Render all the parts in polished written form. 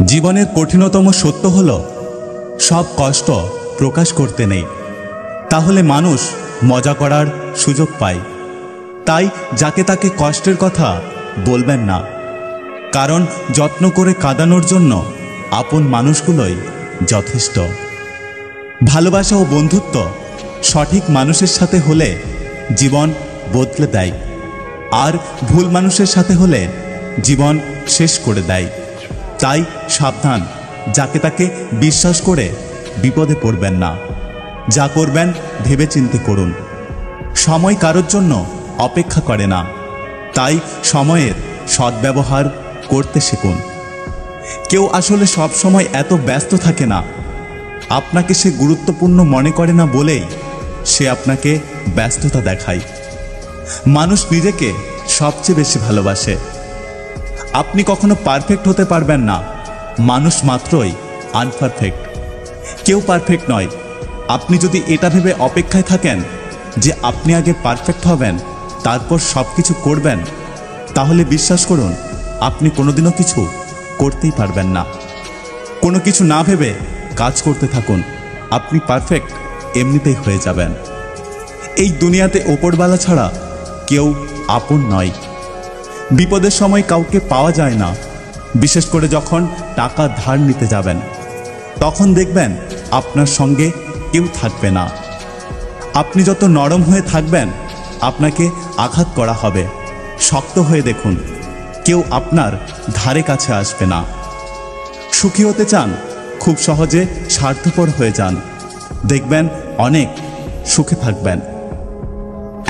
জীবনের কঠিনতম সত্য হলো সব কষ্ট প্রকাশ করতে নেই, তাহলে মানুষ মজা করার সুযোগ পায়। তাই যাকে তাকে কষ্টের কথা বলবেন না, কারণ যত্ন করে কাঁদানোর জন্য আপন মানুষগুলোই যথেষ্ট। ভালোবাসা ও বন্ধুত্ব সঠিক মানুষের সাথে হলে জীবন বদলে দেয়, আর ভুল মানুষের সাথে হলে জীবন শেষ করে দেয়। তাই সাবধান, যাকে তাকে বিশ্বাস করে বিপদে পড়বেন না। যা করবেন ভেবেচিন্তে করুন। সময় কারোর জন্য অপেক্ষা করে না, তাই সময়ের সদ্ব্যবহার করতে শিখুন। কেউ আসলে সব সময় এত ব্যস্ত থাকে না, আপনাকে সে গুরুত্বপূর্ণ মনে করে না বলেই সে আপনাকে ব্যস্ততা দেখায়। মানুষ নিজেকে সবচেয়ে বেশি ভালোবাসে। আপনি কখনো পারফেক্ট হতে পারবেন না, মানুষ মাত্রই আনপারফেক্ট, কেউ পারফেক্ট নয়। আপনি যদি এটা ভেবে অপেক্ষায় থাকেন যে আপনি আগে পারফেক্ট হবেন তারপর সব কিছু করবেন, তাহলে বিশ্বাস করুন আপনি কোনোদিনও কিছু করতেই পারবেন না। কোনো কিছু না ভেবে কাজ করতে থাকুন, আপনি পারফেক্ট এমনিতেই হয়ে যাবেন। এই দুনিয়াতে ওপরওয়ালা ছাড়া কেউ আপন নয়। বিপদের সময় কাউকে পাওয়া যায় না, বিশেষ করে যখন টাকা ধার নিতে যাবেন, তখন দেখবেন আপনার সঙ্গে কেউ থাকবে না। আপনি যত নরম হয়ে থাকবেন আপনাকে আঘাত করা হবে। শক্ত হয়ে দেখুন, কেউ আপনার ধারে কাছে আসবে না। সুখী হতে চান, খুব সহজে স্বার্থপর হয়ে যান, দেখবেন অনেক সুখে থাকবেন।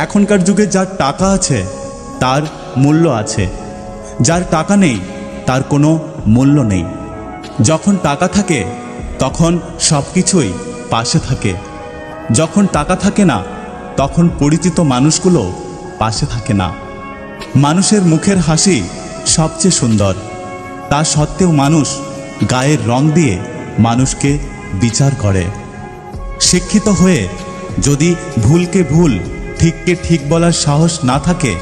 এখনকার যুগে যার টাকা আছে তার মূল্য আছে, যার টাকা নেই তার কোনো মূল্য নেই। যখন টাকা থাকে তখন সব কিছুই পাশে থাকে, যখন টাকা থাকে না তখন পরিচিত মানুষগুলো পাশে থাকে না। মানুষের মুখের হাসি সবচেয়ে সুন্দর, তা সত্ত্বেও মানুষ গায়ের রং দিয়ে মানুষকে বিচার করে। শিক্ষিত হয়ে যদি ভুলকে ভুল, ঠিককে ঠিক বলার সাহস না থাকে,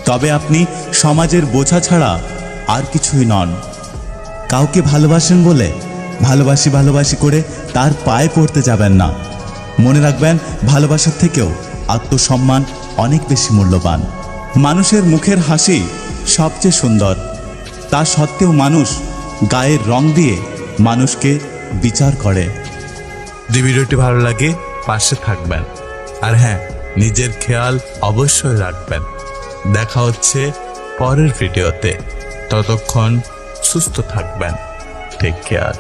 তবে আপনি সমাজের বোঝা ছাড়া আর কিছুই নন। কাউকে ভালোবাসেন বলে ভালোবাসি ভালোবাসি করে তার পায়ে পড়তে যাবেন না। মনে রাখবেন, ভালোবাসার থেকেও আত্মসম্মান অনেক বেশি মূল্যবান। মানুষের মুখের হাসি সবচেয়ে সুন্দর, তা সত্ত্বেও মানুষ গায়ের রং দিয়ে মানুষকে বিচার করে। যদি ভিডিওটি ভালো লাগে পাশে থাকবেন, আর হ্যাঁ, নিজের খেয়াল অবশ্যই রাখবেন। দেখা হচ্ছে পরের ভিডিওতে, ততক্ষণ সুস্থ থাকবেন। Take care.